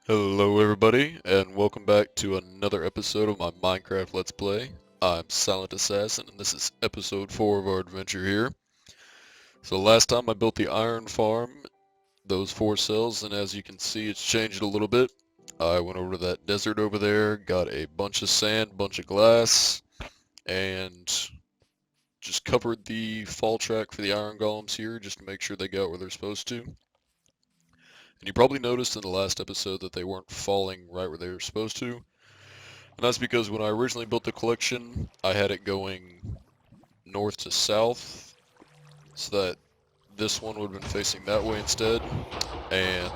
Hello everybody, and welcome back to another episode of my Minecraft Let's Play. I'm Silent Assassin, and this is episode 4 of our adventure here. So last time I built the iron farm, those 4 cells, and as you can see it's changed a little bit. I went over to that desert over there, got a bunch of sand, bunch of glass, and just covered the fall track for the iron golems here just to make sure they got where they're supposed to. And you probably noticed in the last episode that they weren't falling right where they were supposed to. And that's because when I originally built the collection, I had it going north to south, so that this one would have been facing that way instead. And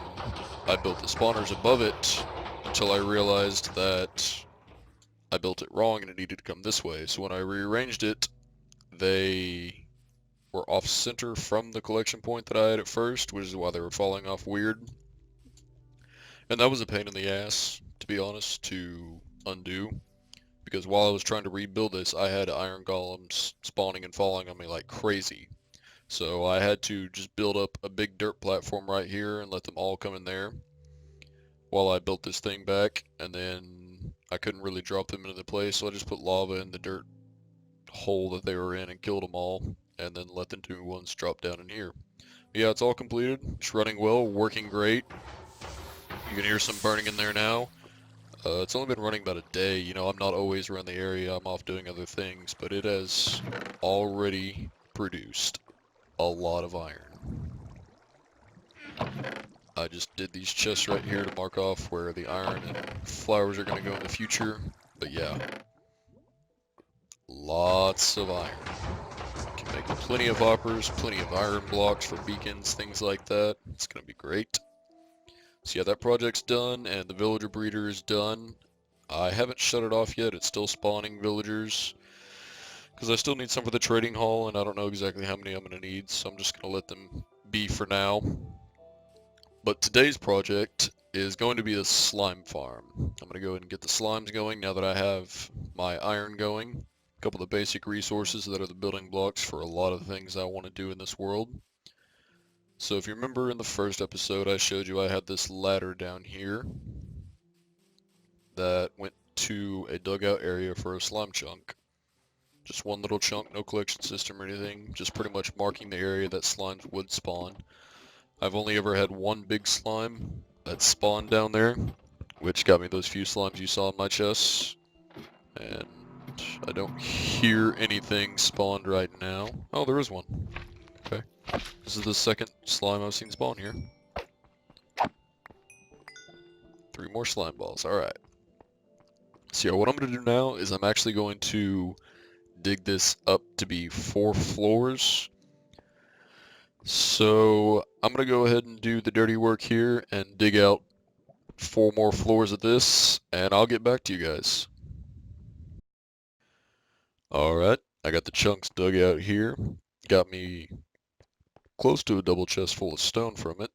I built the spawners above it until I realized that I built it wrong and it needed to come this way. So when I rearranged it, they were off center from the collection point that I had at first, which is why they were falling off weird. And that was a pain in the ass, to be honest, to undo. Because while I was trying to rebuild this, I had iron golems spawning and falling on me like crazy. So I had to just build up a big dirt platform right here and let them all come in there while I built this thing back. And then I couldn't really drop them into the place, so I just put lava in the dirt hole that they were in and killed them all. And then let the new ones drop down in here. Yeah, it's all completed. It's running well, working great. You can hear some burning in there now. It's only been running about a day. You know, I'm not always around the area. I'm off doing other things, but it has already produced a lot of iron. I just did these chests right here to mark off where the iron and flowers are going to go in the future. But yeah, lots of iron. Can make plenty of hoppers, plenty of iron blocks for beacons, things like that. It's going to be great. So yeah, that project's done, and the villager breeder is done. I haven't shut it off yet. It's still spawning villagers. Because I still need some for the trading hall, and I don't know exactly how many I'm going to need, so I'm just going to let them be for now. But today's project is going to be a slime farm. I'm going to go ahead and get the slimes going now that I have my iron going. A couple of the basic resources that are the building blocks for a lot of things I want to do in this world. So if you remember in the first episode I showed you I had this ladder down here that went to a dugout area for a slime chunk. Just one little chunk, no collection system or anything, just pretty much marking the area that slimes would spawn. I've only ever had one big slime that spawned down there, which got me those few slimes you saw in my chests. And I don't hear anything spawned right now. Oh, there is one. Okay. This is the second slime I've seen spawn here. 3 more slime balls, alright. So yeah, what I'm going to do now is I'm actually going to dig this up to be 4 floors. So I'm going to go ahead and do the dirty work here and dig out 4 more floors of this, and I'll get back to you guys. Alright, I got the chunks dug out here. Got me close to a double chest full of stone from it,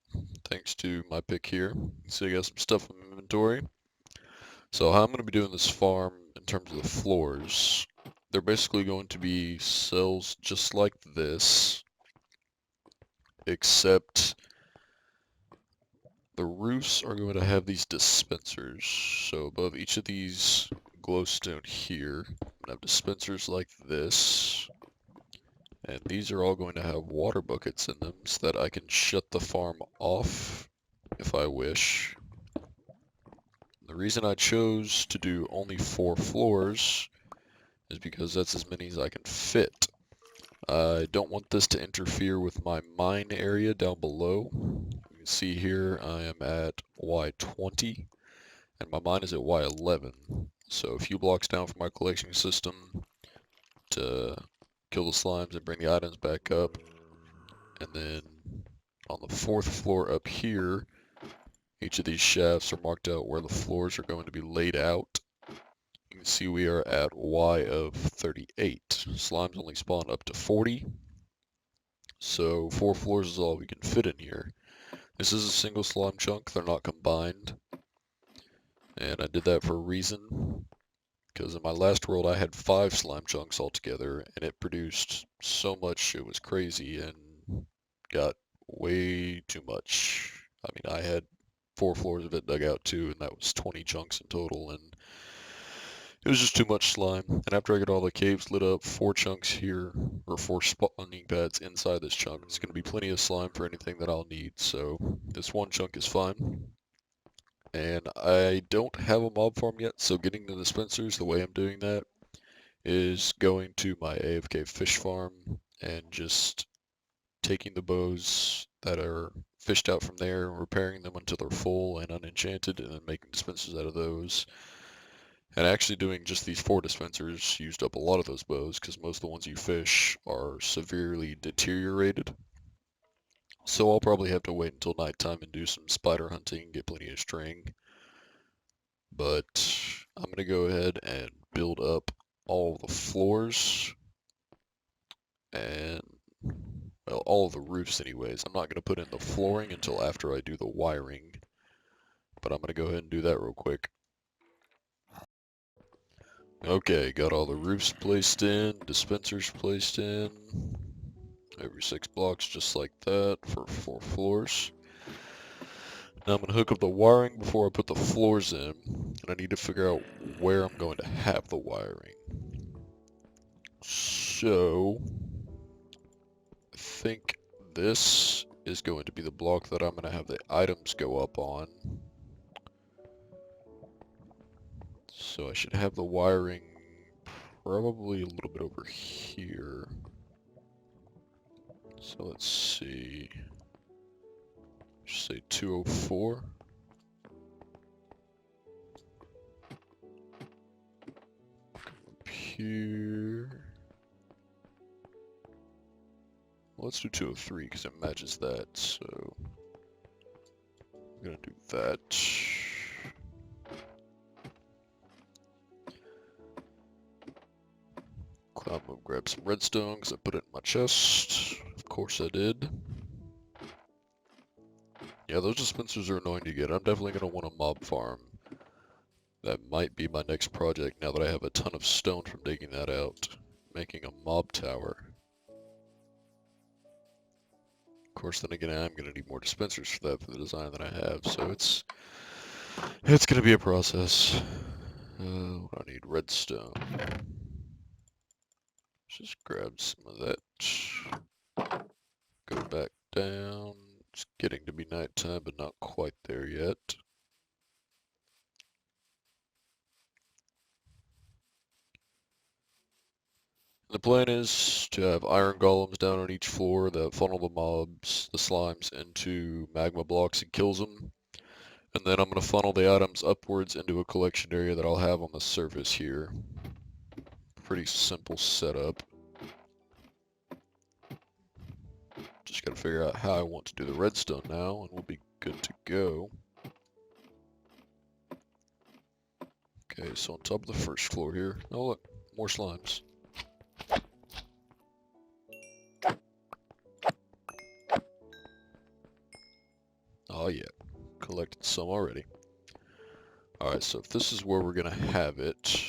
thanks to my pick here. So you got some stuff in inventory. So how I'm going to be doing this farm in terms of the floors, they're basically going to be cells just like this, except the roofs are going to have these dispensers. So above each of these glowstone here, I'm going to have dispensers like this. And these are all going to have water buckets in them so that I can shut the farm off if I wish. The reason I chose to do only 4 floors is because that's as many as I can fit. I don't want this to interfere with my mine area down below. You can see here I am at Y20 and my mine is at Y11. So a few blocks down from my collection system to kill the slimes and bring the items back up. And then on the 4th floor up here, each of these shafts are marked out where the floors are going to be laid out. You can see we are at Y of 38. Slimes only spawn up to 40. So 4 floors is all we can fit in here. This is a single slime chunk, they're not combined. And I did that for a reason. Because in my last world I had 5 slime chunks altogether, and it produced so much it was crazy and got way too much. I mean, I had 4 floors of it dug out too, and that was 20 chunks in total, and it was just too much slime. And after I get all the caves lit up, 4 chunks here, or 4 spawning pads inside this chunk, it's going to be plenty of slime for anything that I'll need, so this 1 chunk is fine. And I don't have a mob farm yet, so getting the dispensers, the way I'm doing that is going to my AFK fish farm and just taking the bows that are fished out from there, repairing them until they're full and unenchanted, and then making dispensers out of those. And actually doing just these 4 dispensers used up a lot of those bows, because most of the ones you fish are severely deteriorated. So I'll probably have to wait until nighttime and do some spider hunting, get plenty of string. But I'm going to go ahead and build up all the floors and, well, all of the roofs anyways. I'm not going to put in the flooring until after I do the wiring, but I'm going to go ahead and do that real quick. Okay, got all the roofs placed in, dispensers placed in, every 6 blocks just like that for 4 floors. Now I'm going to hook up the wiring before I put the floors in, and I need to figure out where I'm going to have the wiring. So, I think this is going to be the block that I'm going to have the items go up on. So I should have the wiring probably a little bit over here. So let's see. Just say 204. Up here. Well, let's do 203 because it matches that. So I'm gonna do that. I'm gonna grab some redstone because I put it in my chest. Of course I did. Yeah, those dispensers are annoying to get. I'm definitely going to want a mob farm. That might be my next project now that I have a ton of stone from digging that out. Making a mob tower. Of course, then again, I'm going to need more dispensers for that, for the design that I have. So it's going to be a process. What do I need? Redstone. Let's just grab some of that. Go back down. It's getting to be nighttime, but not quite there yet. The plan is to have iron golems down on each floor that funnel the mobs, the slimes, into magma blocks and kills them. And then I'm going to funnel the items upwards into a collection area that I'll have on the surface here. Pretty simple setup. Just got to figure out how I want to do the redstone now, and we'll be good to go. Okay, so on top of the first floor here. Oh look, more slimes. Oh yeah, collected some already. Alright, so if this is where we're going to have it,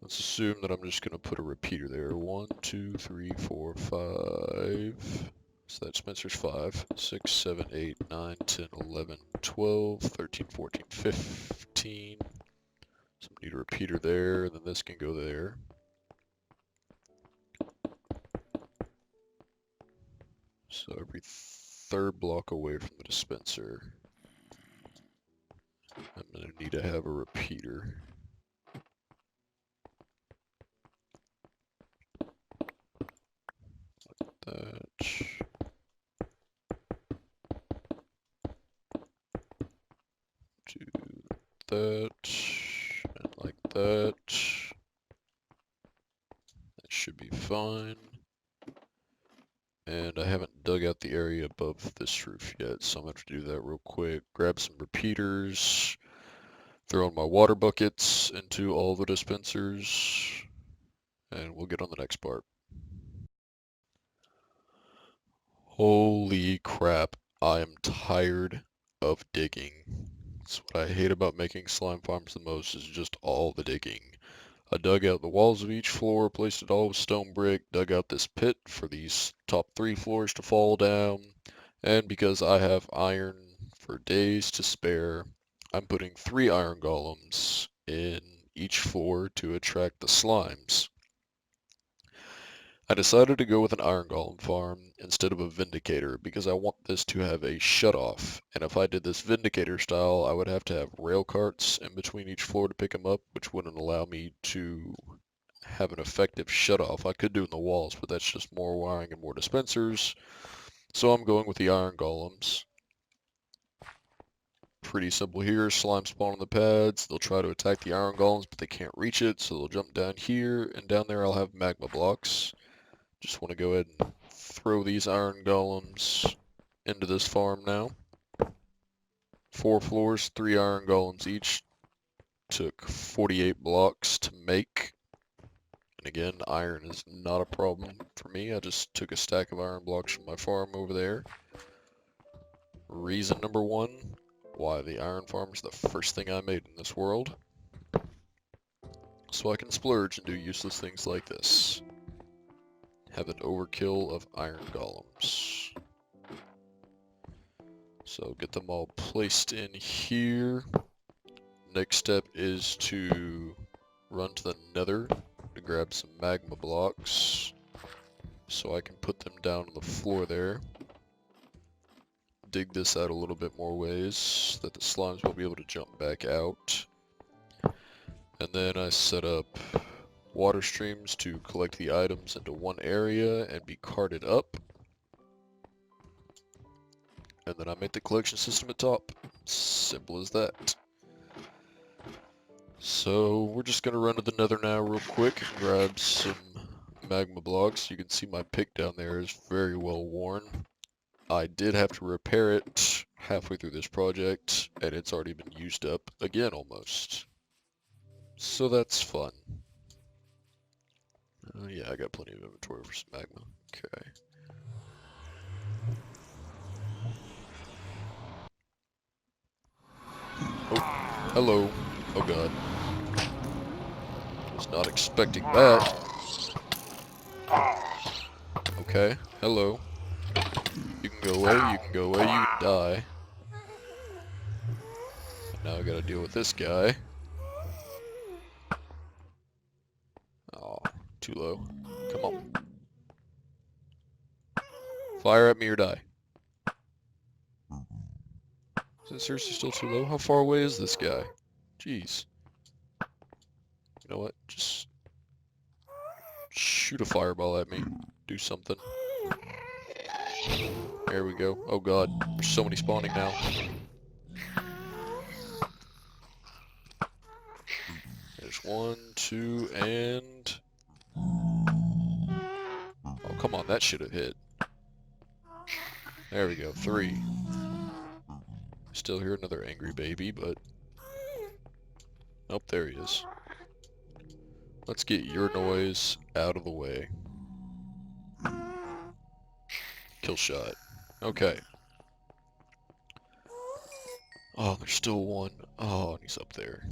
let's assume that I'm just going to put a repeater there. 1, 2, 3, 4, 5. So that Spencer's 5, 6, 7, 8, 9, 10, 11, 12, 13, 14, 15. So I need a repeater there, and then this can go there. So every 3rd block away from the dispenser, I'm going to need to have a repeater. Like that. Do that. And like that. That should be fine. And I haven't dug out the area above this roof yet, so I'm going to have to do that real quick. Grab some repeaters, throw in my water buckets into all the dispensers, and we'll get on the next part. Holy crap, I am tired of digging. That's what I hate about making slime farms the most, is just all the digging. I dug out the walls of each floor, placed it all with stone brick, dug out this pit for these top 3 floors to fall down, And because I have iron for days to spare, I'm putting 3 iron golems in each floor to attract the slimes. I decided to go with an iron golem farm instead of a vindicator because I want this to have a shut-off. And if I did this vindicator style, I would have to have rail carts in between each floor to pick them up, which wouldn't allow me to have an effective shut-off. I could do in the walls, but that's just more wiring and more dispensers. So I'm going with the iron golems. Pretty simple here. Slime spawn on the pads. They'll try to attack the iron golems, but they can't reach it, so they'll jump down here, and down there I'll have magma blocks. Just want to go ahead and throw these iron golems into this farm now. 4 floors, 3 iron golems each. Took 48 blocks to make. And again, iron is not a problem for me. I just took a stack of iron blocks from my farm over there. Reason number 1, why the iron farm is the first thing I made in this world. So I can splurge and do useless things like this. Have an overkill of iron golems. So get them all placed in here. Next step is to run to the nether to grab some magma blocks so I can put them down on the floor there. Dig this out a little bit more ways that the slimes will be able to jump back out. And then I set up water streams to collect the items into one area and be carted up. And then I make the collection system at top. Simple as that. So we're just gonna run to the nether now real quick and grab some magma blocks. You can see my pick down there is very well worn. I did have to repair it halfway through this project, and it's already been used up again almost. So that's fun. Yeah, I got plenty of inventory for some magma. Okay. Oh, hello. Oh god. Was not expecting that. Okay, hello. You can go away, you can go away, you can die. And now I gotta deal with this guy. Oh, too low. Come on. Fire at me or die. Is it seriously still too low? How far away is this guy? Jeez. You know what? Just shoot a fireball at me. Do something. There we go. Oh god, there's so many spawning now. There's 1, 2, and... Oh, come on, that should have hit. There we go, 3. Still hear another angry baby, but... Oh, there he is. Let's get your noise out of the way. Kill shot. Okay. Oh, there's still 1. Oh, and he's up there.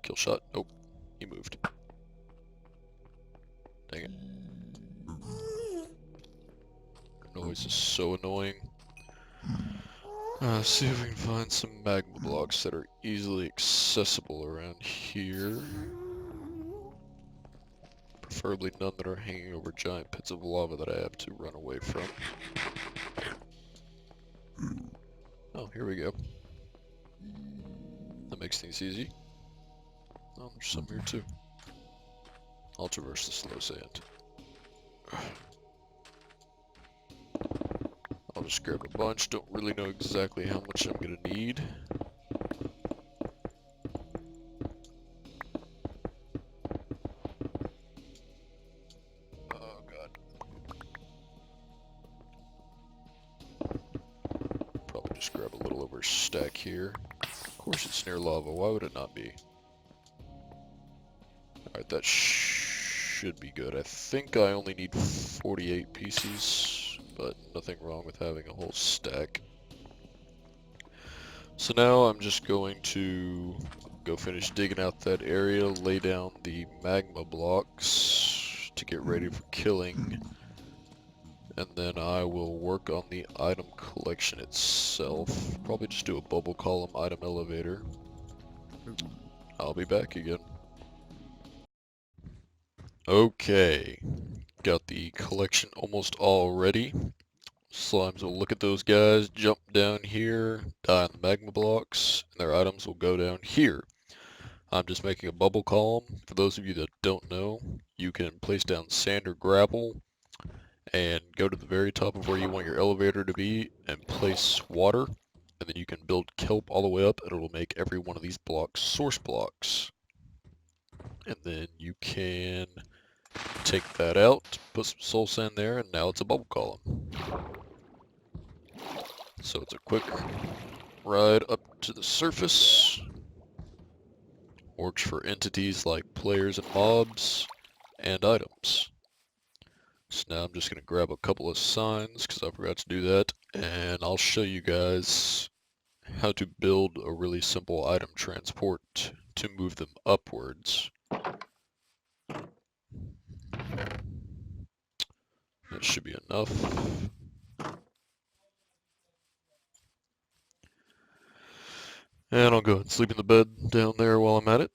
Kill shot. Nope. He moved. Dang it. Noise is so annoying. See if we can find some magma blocks that are easily accessible around here. Preferably none that are hanging over giant pits of lava that I have to run away from. Oh, here we go. That makes things easy. Oh, there's some here too. I'll traverse the slow sand. I'll just grab a bunch. Don't really know exactly how much I'm gonna need. Oh god. Probably just grab a little over a stack here. Of course it's near lava. Why would it not be? Alright, that should be good. I think I only need 48 pieces, but nothing wrong with having a whole stack. So now I'm just going to go finish digging out that area, lay down the magma blocks to get ready for killing, and then I will work on the item collection itself. Probably just do a bubble column item elevator. I'll be back again. Okay, got the collection almost all ready. Slimes will look at those guys, jump down here, die on the magma blocks, and their items will go down here. I'm just making a bubble column. For those of you that don't know, you can place down sand or gravel and go to the very top of where you want your elevator to be and place water, and then you can build kelp all the way up and it'll make every one of these blocks source blocks. And then you can take that out, put some soul sand there, and now it's a bubble column. So it's a quick ride up to the surface. Works for entities like players and mobs and items. So now I'm just going to grab a couple of signs because I forgot to do that, and I'll show you guys how to build a really simple item transport to move them upwards. That should be enough. And I'll go ahead and sleep in the bed down there while I'm at it.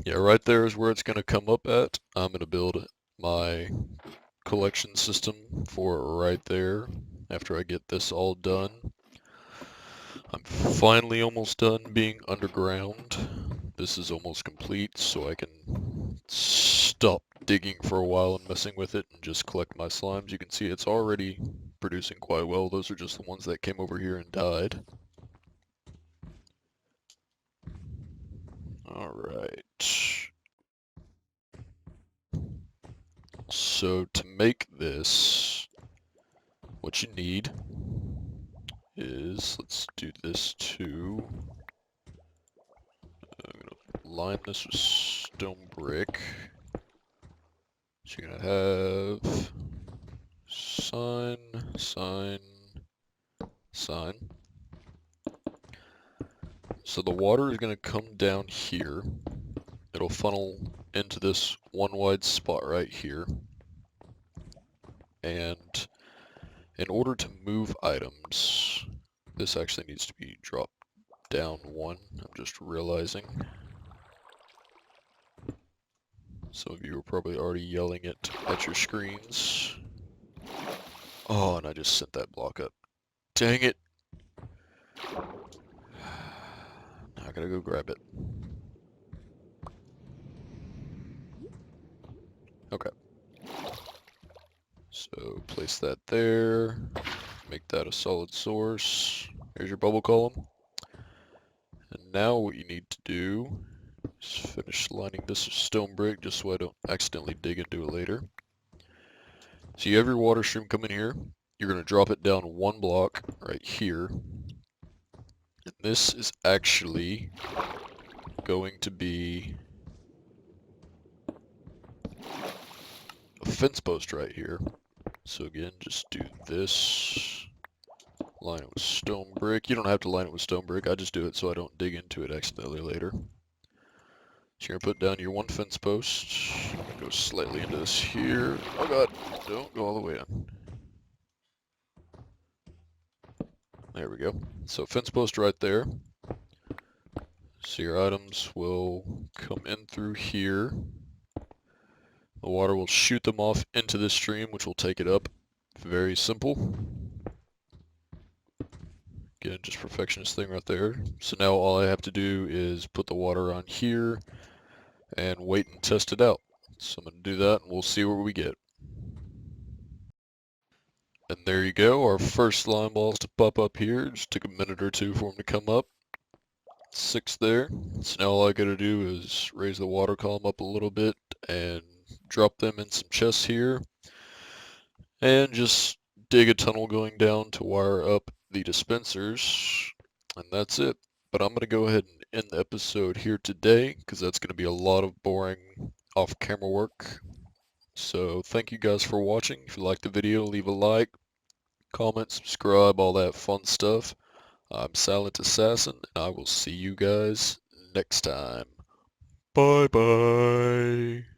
Yeah, right there is where it's going to come up at. I'm going to build my collection system for right there after I get this all done. I'm finally almost done being underground. This is almost complete, so I can stop digging for a while and messing with it and just collect my slimes. You can see it's already producing quite well. Those are just the ones that came over here and died. Alright. So to make this, what you need is, let's do this too. I'm gonna line this with stone brick. So you're gonna have sign, sign, sign. So the water is gonna come down here. It'll funnel into this one wide spot right here. And in order to move items, this actually needs to be dropped down one. I'm just realizing. Some of you are probably already yelling it at your screens. Oh, and I just sent that block up. Dang it! Now I gotta go grab it. Okay. So place that there. Make that a solid source. Here's your bubble column. And now what you need to do is finish lining this with stone brick just so I don't accidentally dig into it later. So you have your water stream coming here. You're going to drop it down one block right here. And this is actually going to be a fence post right here. So again, just do this. Line it with stone brick. You don't have to line it with stone brick. I just do it so I don't dig into it accidentally later. So you're going to put down your one fence post. Go slightly into this here. Oh god, don't go all the way in. There we go. So fence post right there. So your items will come in through here. The water will shoot them off into the stream, which will take it up. Very simple. Again, just perfectionist thing right there. So now all I have to do is put the water on here and wait and test it out. So I'm going to do that and we'll see what we get. And there you go, our first slime balls to pop up here. Just took a minute or two for them to come up. 6 there. So now all I gotta do is raise the water column up a little bit and drop them in some chests here. And just dig a tunnel going down to wire up the dispensers. And that's it. But I'm gonna go ahead and end the episode here today because that's gonna be a lot of boring off-camera work. So thank you guys for watching. If you liked the video, leave a like, comment, subscribe, all that fun stuff. I'm Silent Assassin, and I will see you guys next time. Bye bye.